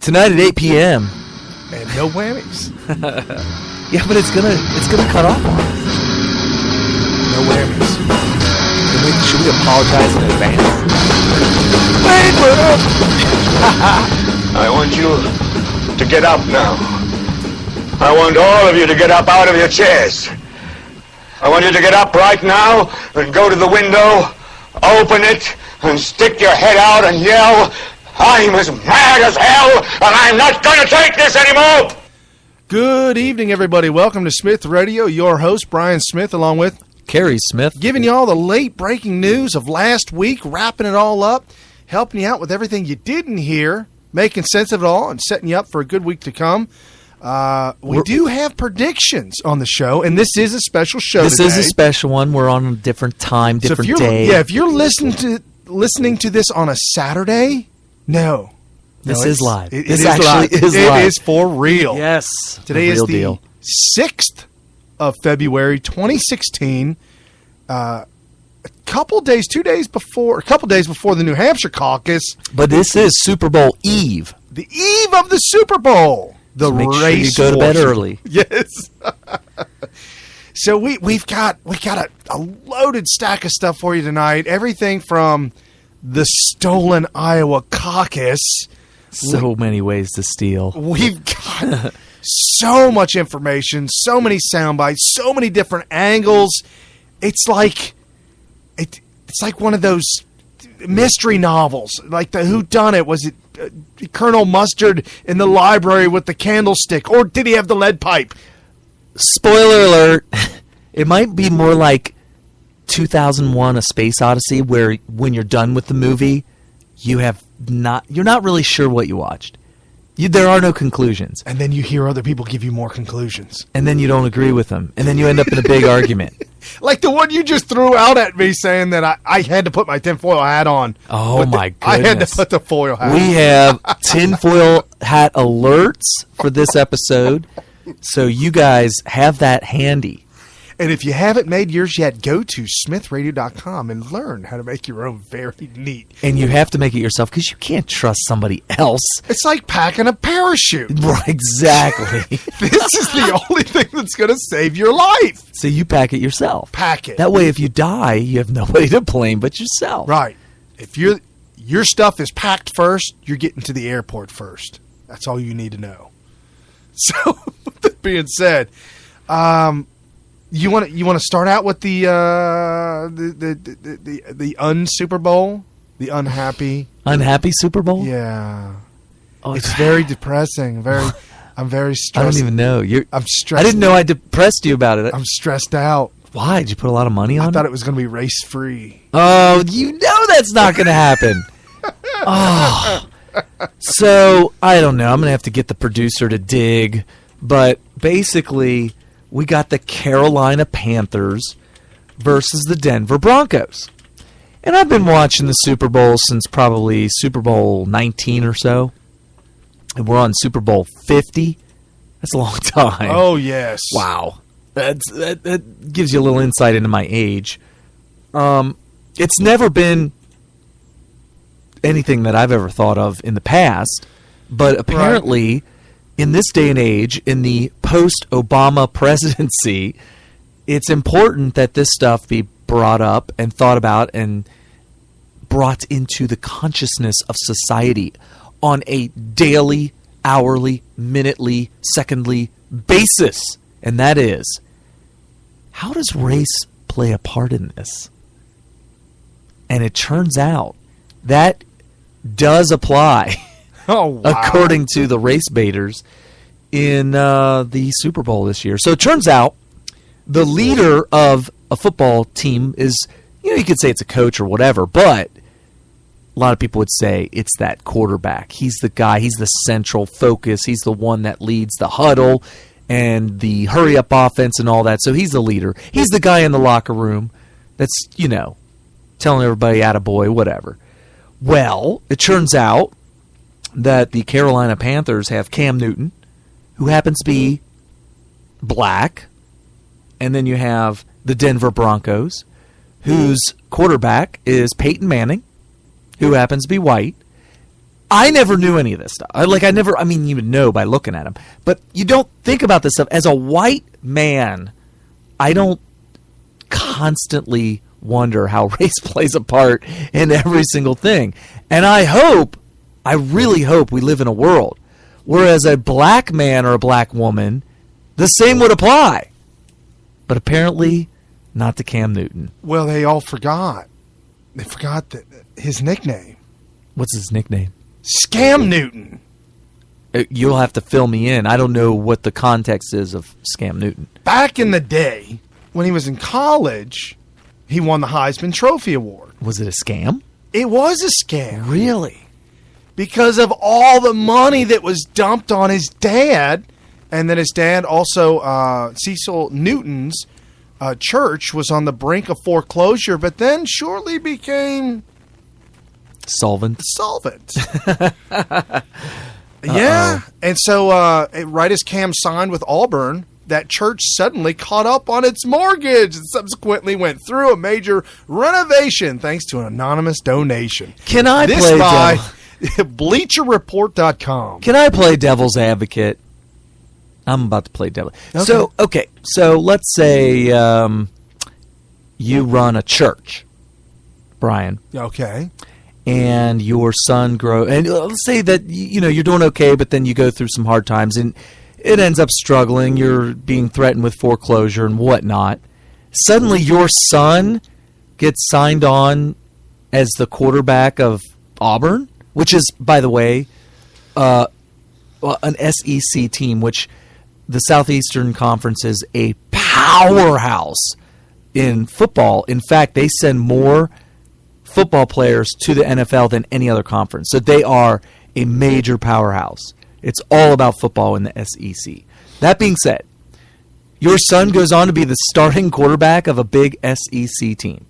Tonight at 8 p.m. And no whammies. Yeah, but it's gonna cut off on us. No whammies. Should we apologize in advance? Wait, I want you to get up now. I want all of you to get up out of your chairs. I want you to get up right now and go to the window, open it, and stick your head out and yell, "I'm as mad as hell, and I'm not going to take this anymore!" Good evening, everybody. Welcome to Smith Radio. Your host, Brian Smith, along with Carrie Smith. Giving you all the late breaking news of last week, wrapping it all up, helping you out with everything you didn't hear, making sense of it all, and setting you up for a good week to come. We do have predictions on the show, and this is a special show This today. is a special one. We're on a different time, different day. Yeah, if you're listening to this on a Saturday, no. This is live. This actually is live. It is for real. Yes. Today is the deal. 6th of February, 2016. A couple days before the New Hampshire Caucus. But this is Super Bowl Eve. The eve of the Super Bowl. The Make race. sure you go to bed early. Yes. So we've got a loaded stack of stuff for you tonight. Everything from the stolen Iowa caucus. So many ways to steal. We've got so much information, so many sound bites, so many different angles. It's like one of those mystery novels, like the whodunit. Was it Colonel Mustard in the library with the candlestick, or did he have the lead pipe? Spoiler alert. It might be more like 2001: A Space Odyssey, where when you're done with the movie, you're not really sure what you watched. There are no conclusions. And then you hear other people give you more conclusions. And then you don't agree with them. And then you end up in a big argument. Like the one you just threw out at me saying that I had to put my tinfoil hat on. Oh, my goodness. I had to put the foil hat on. We have tinfoil hat alerts for this episode. So you guys have that handy. And if you haven't made yours yet, go to smithradio.com and learn how to make your own very neat. And you have to make it yourself because you can't trust somebody else. It's like packing a parachute. Right, exactly. This is the only thing that's going to save your life. So you pack it yourself. Pack it. That way, if you die, you have nobody to blame but yourself. Right. If your stuff is packed first, you're getting to the airport first. That's all you need to know. So, with that being said, you want to start out with the un-Super Bowl, the unhappy Super Bowl? Yeah. Oh, it's very depressing. I'm very stressed. I don't even know. I'm stressed. I didn't know I depressed you about it. I'm stressed out. Why? Did you put a lot of money on it? I thought it was going to be race free. Oh, you know that's not going to happen. Oh. So, I don't know. I'm going to have to get the producer to dig. But basically, we got the Carolina Panthers versus the Denver Broncos. And I've been watching the Super Bowl since probably Super Bowl 19 or so. And we're on Super Bowl 50. That's a long time. Oh, yes. Wow. That gives you a little insight into my age. It's never been anything that I've ever thought of in the past. But apparently, in this day and age, in the post-Obama presidency, it's important that this stuff be brought up and thought about and brought into the consciousness of society on a daily, hourly, minutely, secondly basis. And that is, how does race play a part in this? And it turns out that does apply. Oh, wow. According to the race baiters in the Super Bowl this year. So it turns out the leader of a football team is, you could say it's a coach or whatever, but a lot of people would say it's that quarterback. He's the guy. He's the central focus. He's the one that leads the huddle and the hurry-up offense and all that. So he's the leader. He's the guy in the locker room that's, telling everybody, attaboy, whatever. Well, it turns out that the Carolina Panthers have Cam Newton, who happens to be black, and then you have the Denver Broncos, whose quarterback is Peyton Manning, who happens to be white, I never knew any of this stuff. I mean, you would know by looking at him. But you don't think about this stuff. As a white man, I don't constantly wonder how race plays a part in every single thing. And I really hope we live in a world where as a black man or a black woman, the same would apply. But apparently not to Cam Newton. Well, they all forgot. They forgot his nickname. What's his nickname? Scam Newton. You'll have to fill me in. I don't know what the context is of Scam Newton. Back in the day, when he was in college, he won the Heisman Trophy Award. Was it a scam? It was a scam. Really? Because of all the money that was dumped on his dad. And then his dad also, Cecil Newton's church was on the brink of foreclosure, but then shortly became... Solvent. Yeah. And so right as Cam signed with Auburn, that church suddenly caught up on its mortgage and subsequently went through a major renovation thanks to an anonymous donation. Can I this play by BleacherReport.com. Can I play devil's advocate? I'm about to play devil. Okay. So let's say you run a church, Brian. Okay. And your son grows, and let's say that you're doing okay, but then you go through some hard times, and it ends up struggling. You're being threatened with foreclosure and whatnot. Suddenly, your son gets signed on as the quarterback of Auburn, which is, by the way, an SEC team, which the Southeastern Conference is a powerhouse in football. In fact, they send more football players to the NFL than any other conference. So they are a major powerhouse. It's all about football in the SEC. That being said, your son goes on to be the starting quarterback of a big SEC team.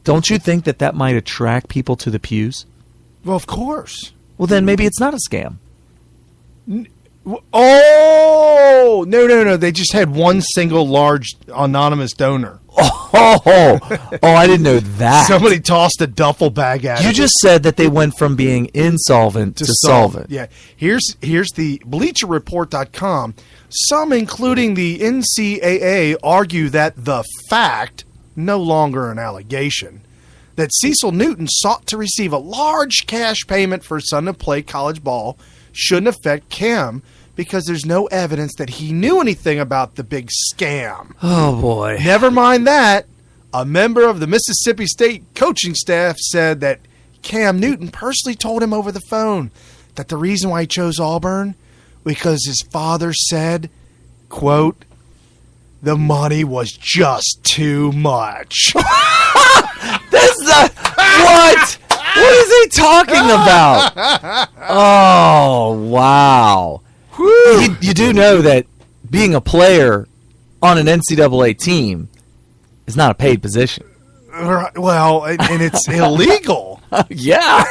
Don't you think that might attract people to the pews? Well, of course. Well, then maybe it's not a scam. Oh, no. They just had one single large anonymous donor. Oh, I didn't know that. Somebody tossed a duffel bag at him. You just said that they went from being insolvent to solvent. Yeah. Here's the BleacherReport.com. Some, including the NCAA, argue that the fact, no longer an allegation, that Cecil Newton sought to receive a large cash payment for his son to play college ball shouldn't affect Cam because there's no evidence that he knew anything about the big scam. Oh, boy. Never mind that. A member of the Mississippi State coaching staff said that Cam Newton personally told him over the phone that the reason why he chose Auburn because his father said, quote, the money was just too much. What? What is he talking about? Oh, wow. You do know that being a player on an NCAA team is not a paid position. Well, and it's illegal. Yeah.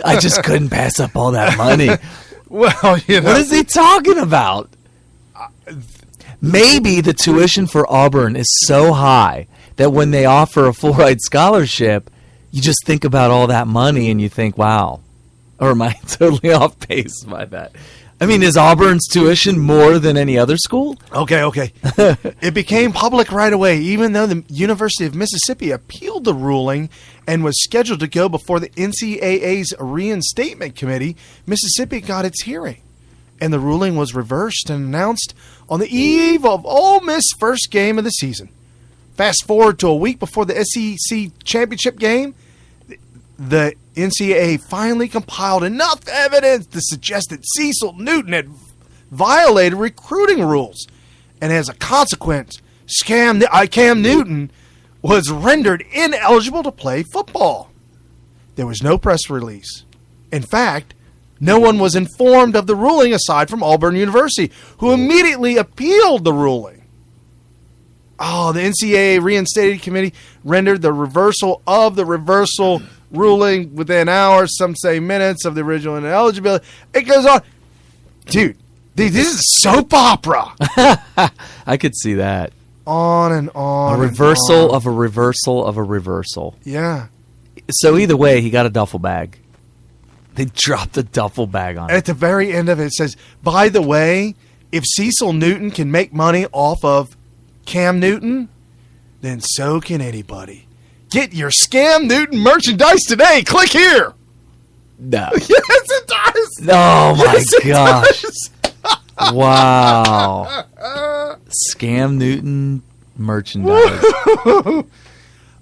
I just couldn't pass up all that money. Well, What is he talking about? Maybe the tuition for Auburn is so high that when they offer a full-ride scholarship, you just think about all that money and you think, wow. Or am I totally off base by that? I mean, is Auburn's tuition more than any other school? Okay. It became public right away, even though the University of Mississippi appealed the ruling and was scheduled to go before the NCAA's reinstatement committee. Mississippi got its hearing, and the ruling was reversed and announced on the eve of Ole Miss's first game of the season. Fast forward to a week before the SEC championship game, the NCAA finally compiled enough evidence to suggest that Cecil Newton had violated recruiting rules. And as a consequence, Cam Newton was rendered ineligible to play football. There was no press release. In fact, no one was informed of the ruling aside from Auburn University, who immediately appealed the ruling. Oh, the NCAA reinstated committee rendered the reversal of the reversal ruling within hours, some say minutes, of the original ineligibility. It goes on. Dude, this is soap opera. I could see that. On and on. A reversal of a reversal of a reversal. Yeah. So either way, he got a duffel bag. They dropped the duffel bag on it. At the very end of it, it says, by the way, if Cecil Newton can make money off of Cam Newton, then so can anybody. Get your Scam Newton merchandise today. Click here. No. Yes, it does. Oh, my Yes, it gosh. does. Wow. Scam Newton merchandise.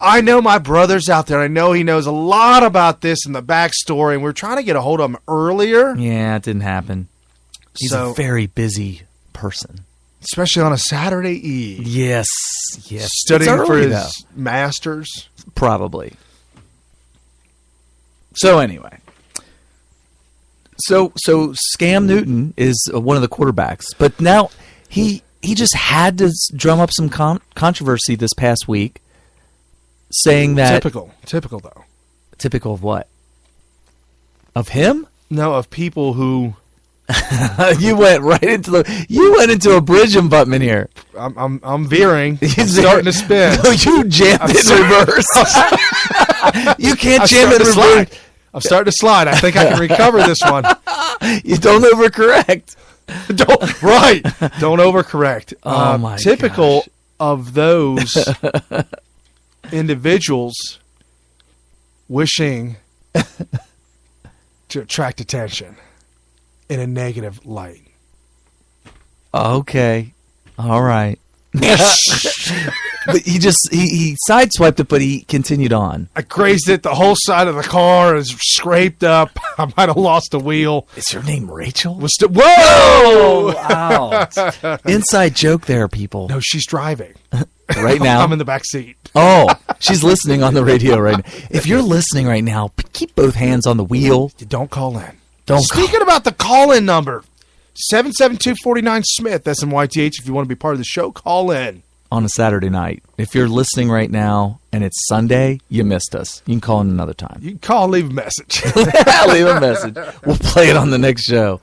I know my brother's out there. I know he knows a lot about this and the backstory, and we're trying to get a hold of him earlier. Yeah, it didn't happen. He's a very busy person. Especially on a Saturday Eve. Yes. Studying It's for early, his though. master's. Probably. So anyway. So Scam Newton is one of the quarterbacks, but now he just had to drum up some controversy this past week, saying that typical though. Typical of what? Of him? No, of people who You went into a bridge abutment here. I'm veering. I'm starting to spin. No, you jammed it in reverse. You can't jam it in reverse. I'm starting to slide. I think I can recover this one. You don't overcorrect. Don't overcorrect. Oh my typical gosh. of those individuals wishing to attract attention in a negative light. Okay. All right. But he sideswiped it, but he continued on. I grazed it. The whole side of the car is scraped up. I might have lost a wheel. Is her name Rachel? Whoa! Out. Inside joke there, people. No, she's driving. Right now? I'm in the back seat. Oh, she's listening on the radio right now. If you're listening right now, keep both hands on the wheel. You don't call in. Speaking about the call-in number, 772-49-SMITH, SMYTH. If you want to be part of the show, call in. On a Saturday night. If you're listening right now and it's Sunday, you missed us. You can call in another time. You can call and leave a message. Leave a message. We'll play it on the next show.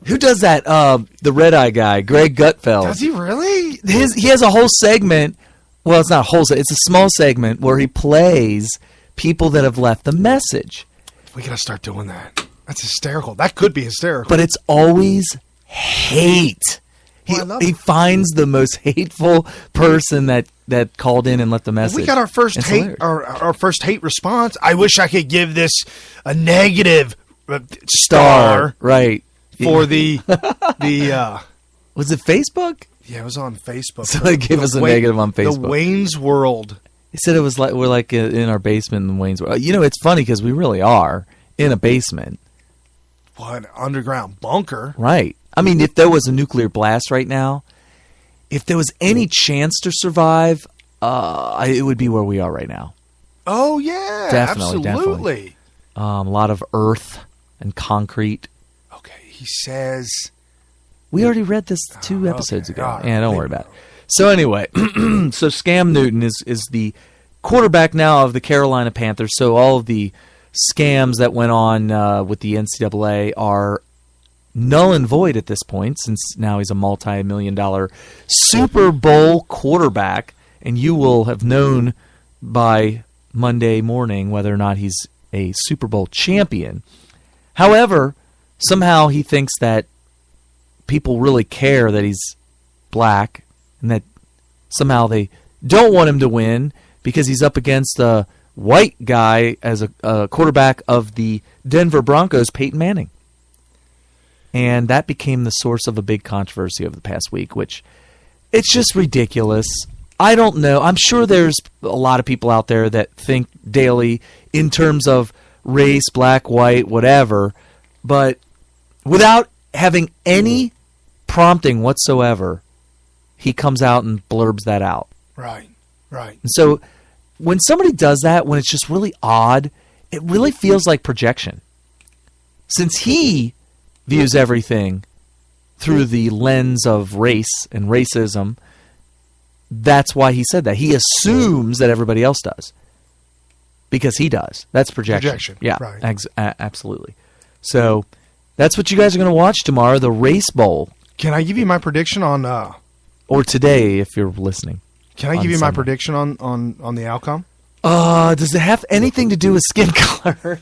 Who does that? The Red Eye guy, Greg Gutfeld. Does he really? He has a whole segment. Well, it's not a whole segment. It's a small segment where he plays people that have left the message. We got to start doing that. That's hysterical. That could be hysterical. But it's always hate. He finds the most hateful person that called in and left the message. We got our first our first hate response. I wish I could give this a negative star right for the was it Facebook? Yeah, it was on Facebook. So they gave us a negative on Facebook. The Wayne's World. He said it was like we're like in our basement in Wayne's World. You know, it's funny because we really are in a basement. Well, an underground bunker. Right. I mean, if there was a nuclear blast right now, if there was any chance to survive, it would be where we are right now. Oh, yeah. Definitely. Absolutely. A lot of earth and concrete. Okay, he says... We already read this 2 episodes ago. Right. Yeah, don't worry about it. So anyway, so Scam Newton is the quarterback now of the Carolina Panthers. So all of the scams that went on with the NCAA are null and void at this point, since now he's a multi-million-dollar Super Bowl quarterback, and you will have known by Monday morning whether or not he's a Super Bowl champion. However, somehow he thinks that people really care that he's black, and that somehow they don't want him to win because he's up against a white guy as a quarterback of the Denver Broncos, Peyton Manning. And that became the source of a big controversy over the past week, which it's just ridiculous. I don't know. I'm sure there's a lot of people out there that think daily in terms of race, black, white, whatever, but without having any prompting whatsoever, he comes out and blurbs that out. Right. And so when somebody does that, when it's just really odd, it really feels like projection. Since he views everything through the lens of race and racism, that's why he said that. He assumes that everybody else does. Because he does. That's projection. Yeah, right. Absolutely. So that's what you guys are going to watch tomorrow, the Race Bowl. Can I give you my prediction on... or today, if you're listening. Can I give you my prediction on the outcome? Does it have anything to do with skin color?